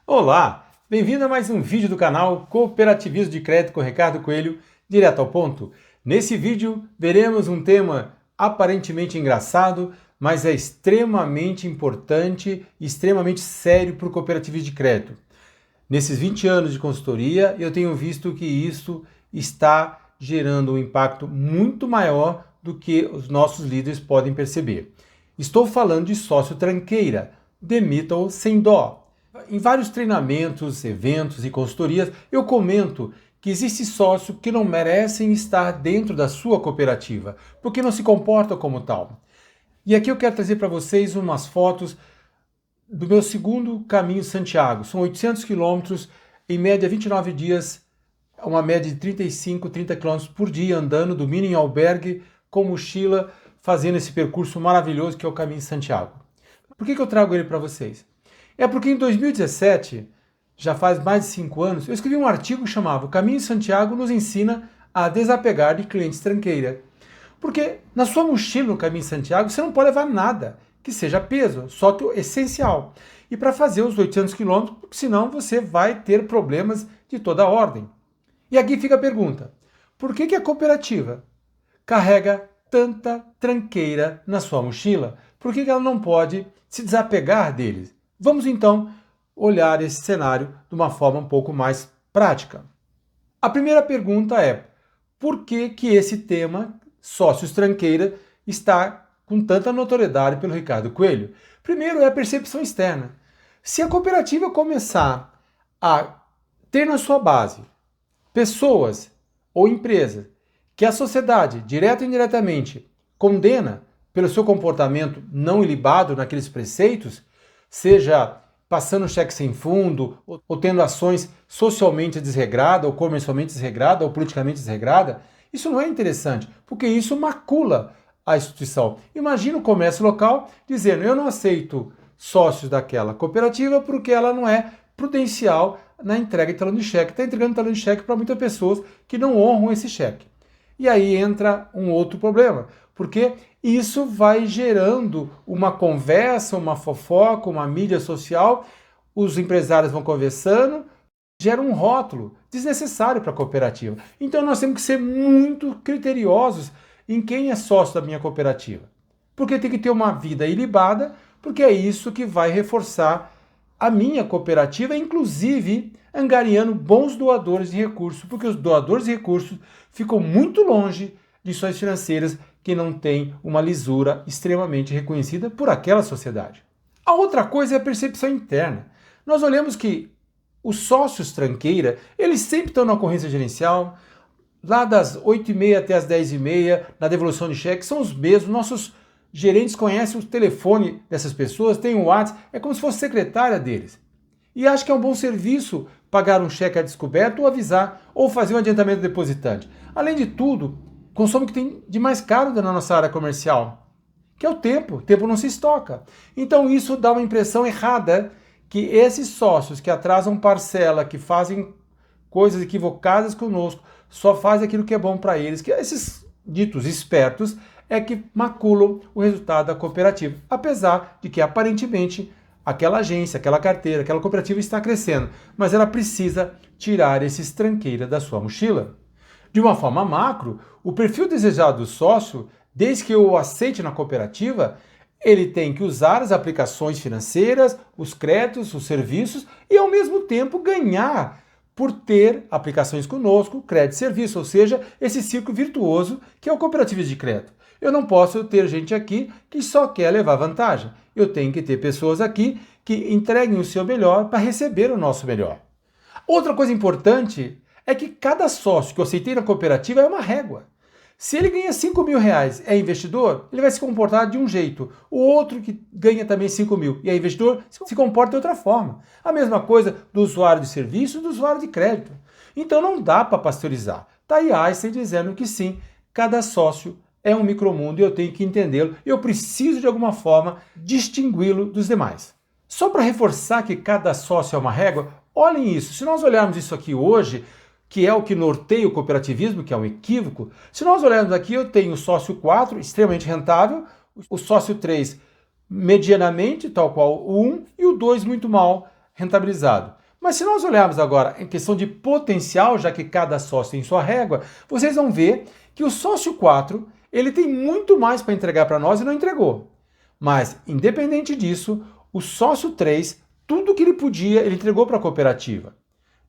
Olá, bem-vindo a mais um vídeo do canal Cooperativismo de Crédito com Ricardo Coelho, direto ao ponto. Nesse vídeo veremos um tema aparentemente engraçado, mas é extremamente importante e extremamente sério para o cooperativismo de crédito. Nesses 20 anos de consultoria, eu tenho visto que isso está gerando um impacto muito maior do que os nossos líderes podem perceber. Estou falando de sócio tranqueira, demita ou sem dó. Em vários treinamentos, eventos e consultorias, eu comento que existe sócio que não merecem estar dentro da sua cooperativa, porque não se comporta como tal. E aqui eu quero trazer para vocês umas fotos do meu segundo caminho Santiago. São 800 quilômetros, em média 29 dias, uma média de 35, 30 quilômetros por dia, andando do mini em albergue, com mochila, fazendo esse percurso maravilhoso que é o caminho Santiago. Por que eu trago ele para vocês? É porque em 2017, já faz mais de 5 anos, eu escrevi um artigo que chamava O Caminho Santiago nos ensina a desapegar de clientes tranqueira. Porque na sua mochila no Caminho Santiago você não pode levar nada que seja peso, só que o essencial. E para fazer os 800 quilômetros, porque senão você vai ter problemas de toda a ordem. E aqui fica a pergunta, por que a cooperativa carrega tanta tranqueira na sua mochila? Por que ela não pode se desapegar deles? Vamos então olhar esse cenário de uma forma um pouco mais prática. A primeira pergunta é: por que esse tema, sócios tranqueira, está com tanta notoriedade pelo Ricardo Coelho? Primeiro é a percepção externa. Se a cooperativa começar a ter na sua base pessoas ou empresas que a sociedade, direta ou indiretamente, condena pelo seu comportamento não ilibado naqueles preceitos, seja passando cheque sem fundo, ou tendo ações socialmente desregradas, ou comercialmente desregradas, ou politicamente desregradas, isso não é interessante, porque isso macula a instituição. Imagina o comércio local dizendo: eu não aceito sócios daquela cooperativa porque ela não é prudencial na entrega de talão de cheque. Está entregando talão de cheque para muitas pessoas que não honram esse cheque. E aí entra um outro problema, porque isso vai gerando uma conversa, uma fofoca, uma mídia social, os empresários vão conversando, gera um rótulo desnecessário para a cooperativa. Então nós temos que ser muito criteriosos em quem é sócio da minha cooperativa, porque tem que ter uma vida ilibada, porque é isso que vai reforçar a minha cooperativa, inclusive angariando bons doadores de recursos, porque os doadores de recursos ficam muito longe de instituições financeiras que não têm uma lisura extremamente reconhecida por aquela sociedade. A outra coisa é a percepção interna. Nós olhamos que os sócios tranqueira, eles sempre estão na ocorrência gerencial, lá das 8h30 até as 10h30, na devolução de cheques, são os mesmos. Nossos gerentes conhecem o telefone dessas pessoas, têm o WhatsApp, é como se fosse secretária deles. E acho que é um bom serviço pagar um cheque a descoberto ou avisar, ou fazer um adiantamento depositante. Além de tudo, consome o que tem de mais caro na nossa área comercial, que é o tempo. O tempo não se estoca. Então isso dá uma impressão errada que esses sócios que atrasam parcela, que fazem coisas equivocadas conosco, só fazem aquilo que é bom para eles, que esses ditos espertos é que maculam o resultado da cooperativa, apesar de que aparentemente aquela agência, aquela carteira, aquela cooperativa está crescendo, mas ela precisa tirar esses tranqueira da sua mochila. De uma forma macro, o perfil desejado do sócio, desde que eu o aceite na cooperativa, ele tem que usar as aplicações financeiras, os créditos, os serviços e ao mesmo tempo ganhar por ter aplicações conosco, crédito e serviço, ou seja, esse ciclo virtuoso que é o cooperativismo de crédito. Eu não posso ter gente aqui que só quer levar vantagem. Eu tenho que ter pessoas aqui que entreguem o seu melhor para receber o nosso melhor. Outra coisa importante é que cada sócio que eu aceitei na cooperativa é uma régua. Se ele ganha 5 mil reais, é investidor, ele vai se comportar de um jeito. O outro que ganha também 5 mil e é investidor, se comporta de outra forma. A mesma coisa do usuário de serviço e do usuário de crédito. Então não dá para pasteurizar. Está aí Einstein dizendo que sim, cada sócio é um micromundo e eu tenho que entendê-lo. Eu preciso de alguma forma distingui-lo dos demais. Só para reforçar que cada sócio é uma régua, olhem isso. Se nós olharmos isso aqui hoje, que é o que norteia o cooperativismo, que é um equívoco, se nós olharmos aqui, eu tenho o sócio 4, extremamente rentável, o sócio 3, medianamente, tal qual o 1, e o 2, muito mal, rentabilizado. Mas se nós olharmos agora em questão de potencial, já que cada sócio tem sua régua, vocês vão ver que o sócio 4, ele tem muito mais para entregar para nós e não entregou. Mas, independente disso, o sócio 3, tudo que ele podia, ele entregou para a cooperativa.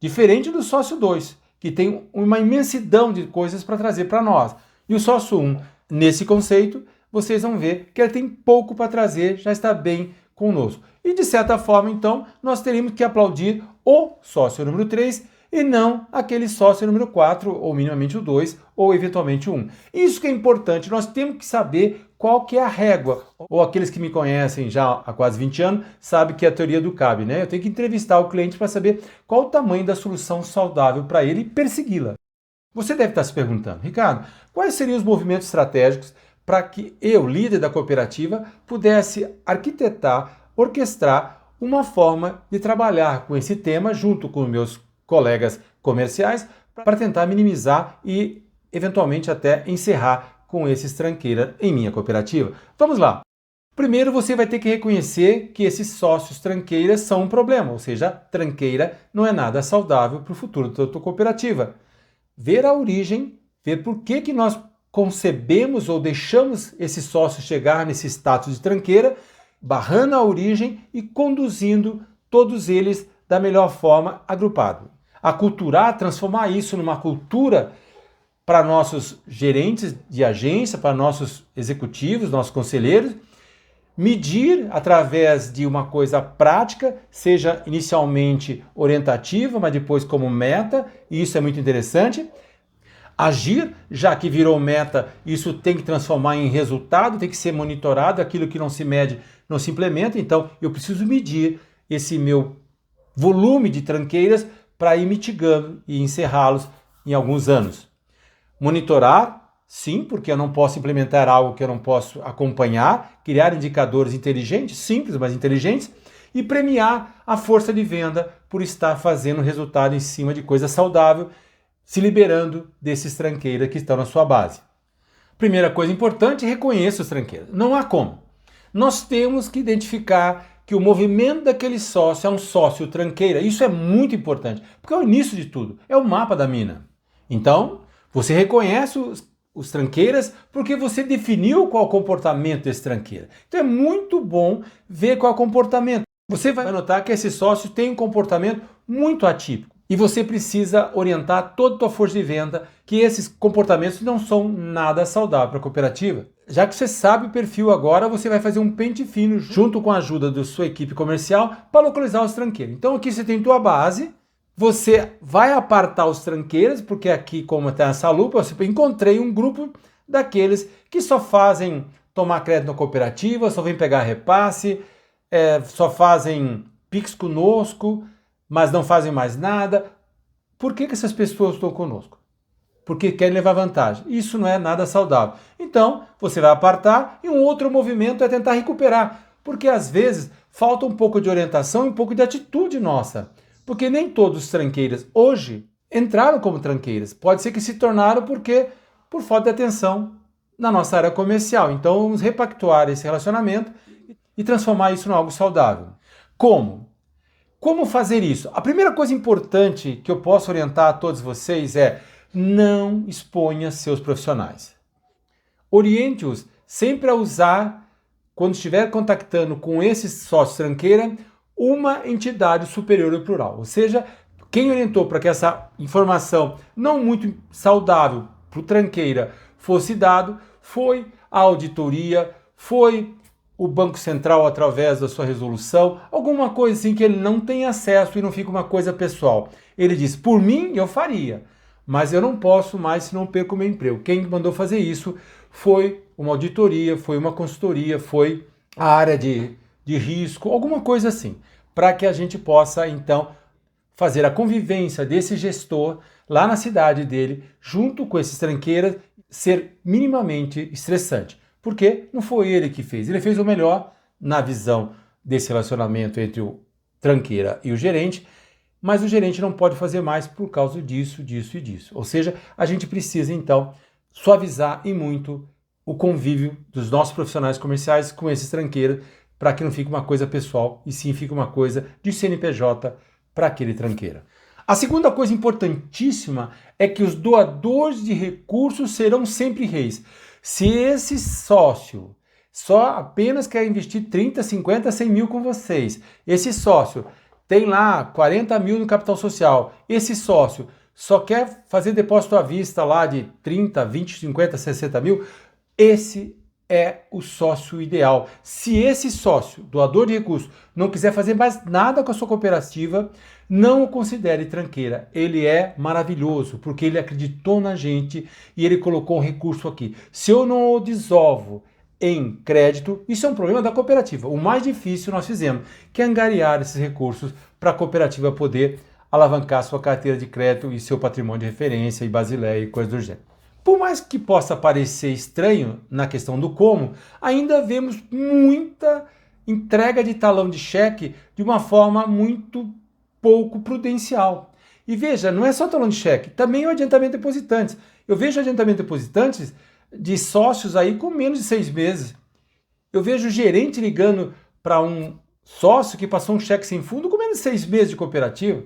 Diferente do sócio 2, que tem uma imensidão de coisas para trazer para nós. E o sócio 1, nesse conceito, vocês vão ver que ele tem pouco para trazer, já está bem conosco. E de certa forma, então, nós teríamos que aplaudir o sócio número 3 e não aquele sócio número 4, ou minimamente o 2, ou eventualmente o 1. Isso que é importante, nós temos que saber qual que é a régua. Ou aqueles que me conhecem já há quase 20 anos, sabem que é a teoria do CAB, né? Eu tenho que entrevistar o cliente para saber qual o tamanho da solução saudável para ele e persegui-la. Você deve estar se perguntando, Ricardo, quais seriam os movimentos estratégicos para que eu, líder da cooperativa, pudesse arquitetar, orquestrar uma forma de trabalhar com esse tema junto com meus colegas comerciais para tentar minimizar e eventualmente até encerrar com esses tranqueiras em minha cooperativa. Vamos lá. Primeiro você vai ter que reconhecer que esses sócios tranqueiras são um problema, ou seja, tranqueira não é nada saudável para o futuro da tua cooperativa. Ver a origem, ver por que nós concebemos ou deixamos esse sócio chegar nesse status de tranqueira, barrando a origem e conduzindo todos eles da melhor forma agrupado. Aculturar, transformar isso numa cultura para nossos gerentes de agência, para nossos executivos, nossos conselheiros, medir através de uma coisa prática, seja inicialmente orientativa, mas depois como meta, e isso é muito interessante. Agir, já que virou meta, isso tem que transformar em resultado, tem que ser monitorado, aquilo que não se mede não se implementa, então eu preciso medir esse meu volume de tranqueiras para ir mitigando e encerrá-los em alguns anos. Monitorar, sim, porque eu não posso implementar algo que eu não posso acompanhar, criar indicadores inteligentes, simples, mas inteligentes, e premiar a força de venda por estar fazendo resultado em cima de coisa saudável, se liberando desses tranqueiras que estão na sua base. Primeira coisa importante, reconheça os tranqueiras. Não há como. Nós temos que identificar que o movimento daquele sócio é um sócio tranqueira. Isso é muito importante, porque é o início de tudo, é o mapa da mina. Então, você reconhece os tranqueiras porque você definiu qual é o comportamento desse tranqueira. Então é muito bom ver qual é o comportamento. Você vai notar que esse sócio tem um comportamento muito atípico. E você precisa orientar toda a tua força de venda que esses comportamentos não são nada saudáveis para a cooperativa. Já que você sabe o perfil agora, você vai fazer um pente fino junto com a ajuda da sua equipe comercial para localizar os tranqueiros. Então aqui você tem tua base, você vai apartar os tranqueiros, porque aqui, como está essa lupa, eu encontrei um grupo daqueles que só fazem tomar crédito na cooperativa, só vem pegar repasse, só fazem Pix conosco, mas não fazem mais nada. Por que essas pessoas estão conosco? Porque querem levar vantagem. Isso não é nada saudável. Então, você vai apartar e um outro movimento é tentar recuperar. Porque às vezes falta um pouco de orientação e um pouco de atitude nossa. Porque nem todos os tranqueiras hoje entraram como tranqueiras. Pode ser que se tornaram por falta de atenção na nossa área comercial. Então, vamos repactuar esse relacionamento e transformar isso em algo saudável. Como? Como fazer isso? A primeira coisa importante que eu posso orientar a todos vocês é: não exponha seus profissionais. Oriente-os sempre a usar, quando estiver contactando com esse sócio tranqueira, uma entidade superior ou plural. Ou seja, quem orientou para que essa informação não muito saudável para o tranqueira fosse dado foi a auditoria, foi o Banco Central através da sua resolução, alguma coisa assim que ele não tem acesso e não fica uma coisa pessoal. Ele diz: por mim eu faria, mas eu não posso mais se não perco o meu emprego. Quem mandou fazer isso foi uma auditoria, foi uma consultoria, foi a área de risco, alguma coisa assim, para que a gente possa então fazer a convivência desse gestor lá na cidade dele, junto com esses tranqueiras, ser minimamente estressante. Porque não foi ele que fez. Ele fez o melhor na visão desse relacionamento entre o tranqueira e o gerente, mas o gerente não pode fazer mais por causa disso, disso e disso. Ou seja, a gente precisa então suavizar e muito o convívio dos nossos profissionais comerciais com esses tranqueiras, para que não fique uma coisa pessoal e sim fique uma coisa de CNPJ para aquele tranqueira. A segunda coisa importantíssima é que os doadores de recursos serão sempre reis. Se esse sócio só apenas quer investir 30, 50, 100 mil com vocês, esse sócio tem lá 40 mil no capital social, esse sócio só quer fazer depósito à vista lá de 30, 20, 50, 60 mil, esse é o sócio ideal. Se esse sócio, doador de recursos, não quiser fazer mais nada com a sua cooperativa, não o considere tranqueira. Ele é maravilhoso, porque ele acreditou na gente e ele colocou um recurso aqui. Se eu não o desovo em crédito, isso é um problema da cooperativa. O mais difícil nós fizemos, que é angariar esses recursos para a cooperativa poder alavancar sua carteira de crédito e seu patrimônio de referência e Basileia e coisas do gênero. Por mais que possa parecer estranho na questão do como, ainda vemos muita entrega de talão de cheque de uma forma muito pouco prudencial. E veja, não é só talão de cheque, também o adiantamento de depositantes. Eu vejo adiantamento de depositantes de sócios aí com menos de 6 meses. Eu vejo o gerente ligando para um sócio que passou um cheque sem fundo com menos de 6 meses de cooperativa,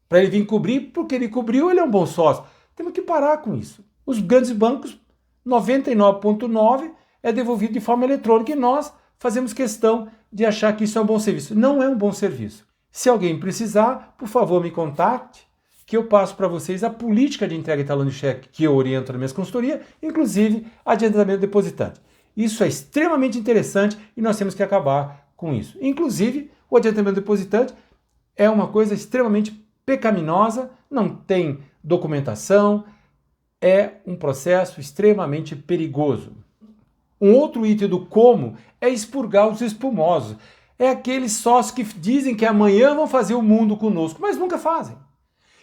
para ele vir cobrir, porque ele cobriu, ele é um bom sócio. Temos que parar com isso. Os grandes bancos, 99,9% é devolvido de forma eletrônica e nós fazemos questão de achar que isso é um bom serviço. Não é um bom serviço. Se alguém precisar, por favor, me contacte, que eu passo para vocês a política de entrega de talão de cheque que eu oriento na minha consultoria, inclusive adiantamento depositante. Isso é extremamente interessante e nós temos que acabar com isso. Inclusive, o adiantamento depositante é uma coisa extremamente pecaminosa, não tem documentação, é um processo extremamente perigoso. Um outro item do como é expurgar os espumosos. É aqueles sócios que dizem que amanhã vão fazer o mundo conosco, mas nunca fazem.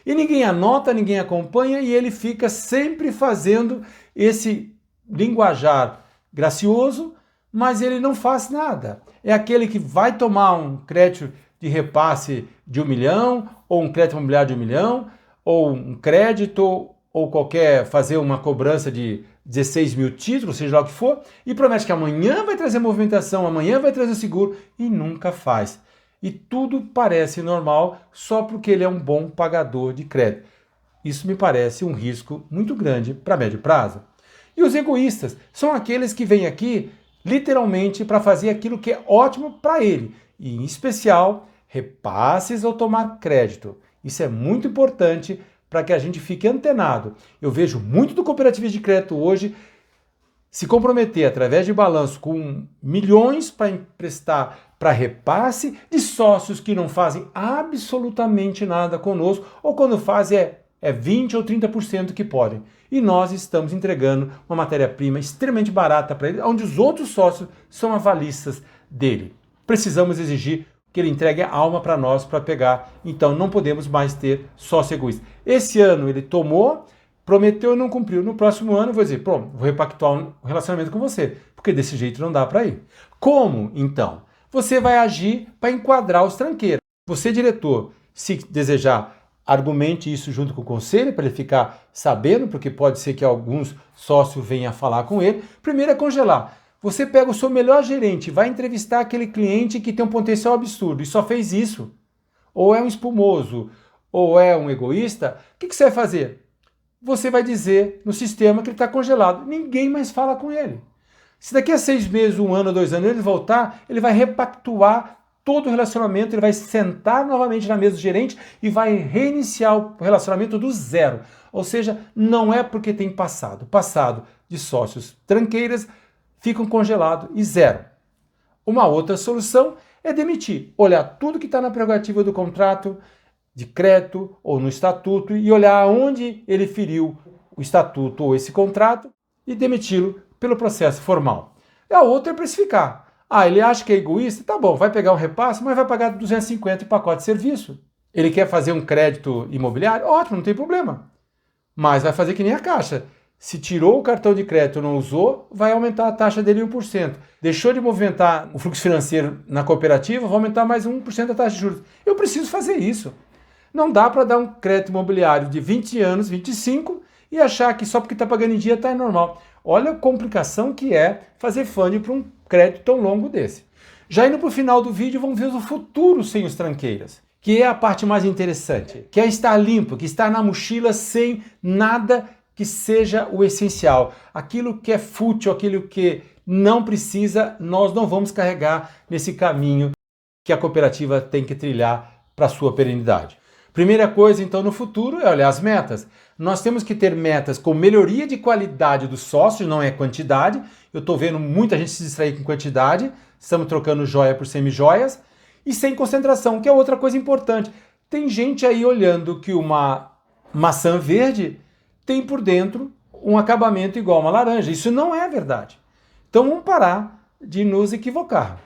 E ninguém anota, ninguém acompanha e ele fica sempre fazendo esse linguajar gracioso, mas ele não faz nada. É aquele que vai tomar um crédito de repasse de 1 milhão, ou um crédito imobiliário de 1 milhão, ou um crédito, ou fazer uma cobrança de 16 mil títulos, seja lá o que for, e promete que amanhã vai trazer movimentação, amanhã vai trazer seguro, e nunca faz. E tudo parece normal só porque ele é um bom pagador de crédito. Isso me parece um risco muito grande para médio prazo. E os egoístas são aqueles que vêm aqui literalmente para fazer aquilo que é ótimo para ele, e em especial repasses ou tomar crédito. Isso é muito importante para que a gente fique antenado. Eu vejo muito do cooperativismo de crédito hoje se comprometer através de balanço com milhões para emprestar para repasse de sócios que não fazem absolutamente nada conosco, ou quando fazem é 20 ou 30% que podem. E nós estamos entregando uma matéria-prima extremamente barata para ele, onde os outros sócios são avalistas dele. Precisamos exigir que ele entregue a alma para nós para pegar, então não podemos mais ter sócio egoísta. Esse ano ele tomou, prometeu e não cumpriu. No próximo ano eu vou dizer, pronto, vou repactuar um relacionamento com você, porque desse jeito não dá para ir. Como, então? Você vai agir para enquadrar os tranqueiros. Você, diretor, se desejar, argumente isso junto com o conselho, para ele ficar sabendo, porque pode ser que alguns sócios venham a falar com ele. Primeiro é congelar. Você pega o seu melhor gerente, vai entrevistar aquele cliente que tem um potencial absurdo e só fez isso. Ou é um espumoso, ou é um egoísta. O que você vai fazer? Você vai dizer no sistema que ele está congelado. Ninguém mais fala com ele. Se daqui a 6 meses, 1 ano, 2 anos ele voltar, ele vai repactuar todo o relacionamento, ele vai sentar novamente na mesa do gerente e vai reiniciar o relacionamento do zero. Ou seja, não é porque tem passado de sócios tranqueiras, ficam congelados e zero. Uma outra solução é demitir, olhar tudo que está na prerrogativa do contrato de crédito ou no estatuto e olhar onde ele feriu o estatuto ou esse contrato e demiti-lo pelo processo formal. E a outra é precificar. Ele acha que é egoísta? Tá bom, vai pegar um repasse, mas vai pagar 250 em pacote de serviço. Ele quer fazer um crédito imobiliário? Ótimo, não tem problema. Mas vai fazer que nem a Caixa. Se tirou o cartão de crédito e não usou, vai aumentar a taxa dele em 1%. Deixou de movimentar o fluxo financeiro na cooperativa, vai aumentar mais 1% a taxa de juros. Eu preciso fazer isso. Não dá para dar um crédito imobiliário de 20 anos, 25, e achar que só porque está pagando em dia está normal. Olha a complicação que é fazer funding para um crédito tão longo desse. Já indo para o final do vídeo, vamos ver o futuro sem os tranqueiras, que é a parte mais interessante, que é estar limpo, que estar na mochila sem nada que seja o essencial. Aquilo que é fútil, aquilo que não precisa, nós não vamos carregar nesse caminho que a cooperativa tem que trilhar para a sua perenidade. Primeira coisa, então, no futuro é olhar as metas. Nós temos que ter metas com melhoria de qualidade dos sócios, não é quantidade. Eu estou vendo muita gente se distrair com quantidade, estamos trocando joia por semi-joias, e sem concentração, que é outra coisa importante. Tem gente aí olhando que uma maçã verde tem por dentro um acabamento igual a uma laranja. Isso não é verdade. Então vamos parar de nos equivocar.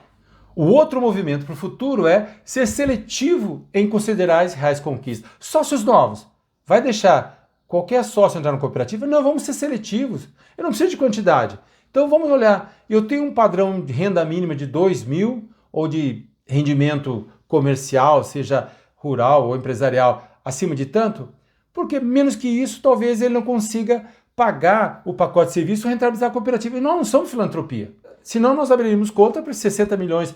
O outro movimento para o futuro é ser seletivo em considerar as reais conquistas. Sócios novos. Vai deixar qualquer sócio entrar na cooperativa? Não, vamos ser seletivos. Eu não preciso de quantidade. Então vamos olhar. Eu tenho um padrão de renda mínima de 2.000 ou de rendimento comercial, seja rural ou empresarial, acima de tanto? Porque menos que isso, talvez ele não consiga pagar o pacote de serviço ou rentabilizar a cooperativa. E nós não somos filantropia. Senão nós abriríamos conta para 60 milhões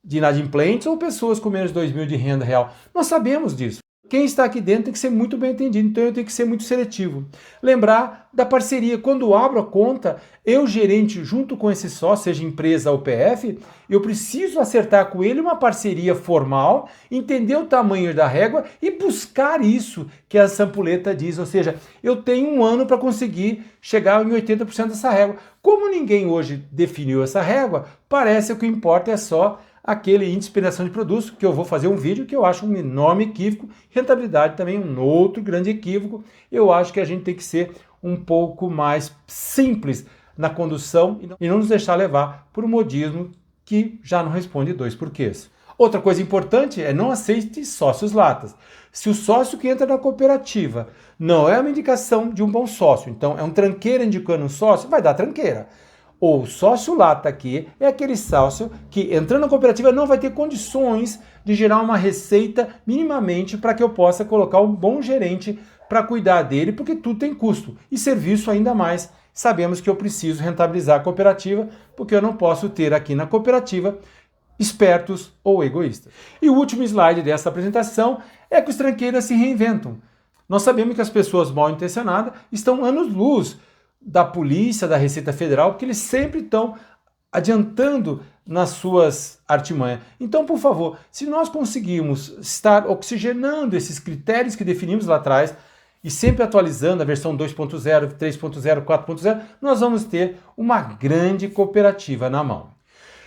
de inadimplentes ou pessoas com menos de 2.000 de renda real. Nós sabemos disso. Quem está aqui dentro tem que ser muito bem entendido, então eu tenho que ser muito seletivo. Lembrar da parceria. Quando abro a conta, eu, gerente, junto com esse sócio, seja empresa ou PF, eu preciso acertar com ele uma parceria formal, entender o tamanho da régua e buscar isso que a Sampuleta diz. Ou seja, eu tenho um ano para conseguir chegar em 80% dessa régua. Como ninguém hoje definiu essa régua, parece que o que importa é só aquele índice de penetração de produtos, que eu vou fazer um vídeo que eu acho um enorme equívoco, rentabilidade também um outro grande equívoco. Eu acho que a gente tem que ser um pouco mais simples na condução e não nos deixar levar por um modismo que já não responde dois porquês. Outra coisa importante é não aceite sócios latas. Se o sócio que entra na cooperativa não é uma indicação de um bom sócio, então é um tranqueira indicando um sócio, vai dar tranqueira. O sócio lata aqui é aquele sócio que, entrando na cooperativa, não vai ter condições de gerar uma receita minimamente para que eu possa colocar um bom gerente para cuidar dele, porque tudo tem custo. E serviço ainda mais. Sabemos que eu preciso rentabilizar a cooperativa, porque eu não posso ter aqui na cooperativa espertos ou egoístas. E o último slide dessa apresentação é que os tranqueiras se reinventam. Nós sabemos que as pessoas mal intencionadas estão anos-luz da polícia, da Receita Federal, porque eles sempre estão adiantando nas suas artimanhas. Então, por favor, se nós conseguirmos estar oxigenando esses critérios que definimos lá atrás e sempre atualizando a versão 2.0, 3.0, 4.0, nós vamos ter uma grande cooperativa na mão.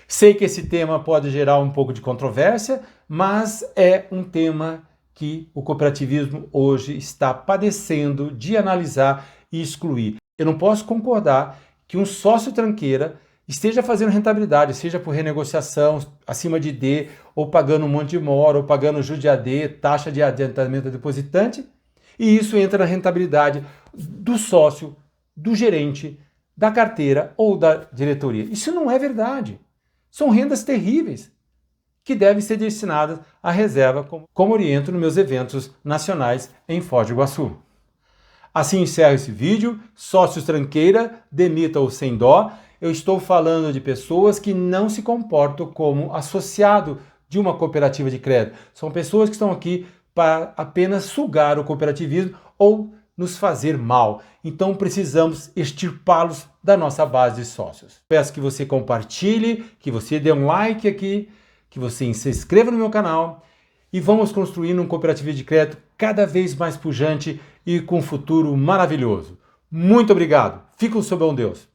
Sei que esse tema pode gerar um pouco de controvérsia, mas é um tema que o cooperativismo hoje está padecendo de analisar e excluir. Eu não posso concordar que um sócio tranqueira esteja fazendo rentabilidade, seja por renegociação acima de D, ou pagando um monte de mora, ou pagando juros AD, taxa de adiantamento depositante, e isso entra na rentabilidade do sócio, do gerente, da carteira ou da diretoria. Isso não é verdade. São rendas terríveis que devem ser destinadas à reserva, como oriento nos meus eventos nacionais em Foz do Iguaçu. Assim encerro esse vídeo. Sócios tranqueira, demita-o sem dó. Eu estou falando de pessoas que não se comportam como associado de uma cooperativa de crédito. São pessoas que estão aqui para apenas sugar o cooperativismo ou nos fazer mal. Então precisamos extirpá-los da nossa base de sócios. Peço que você compartilhe, que você dê um like aqui, que você se inscreva no meu canal e vamos construindo um cooperativismo de crédito cada vez mais pujante e com um futuro maravilhoso. Muito obrigado. Fiquem sob bom Deus.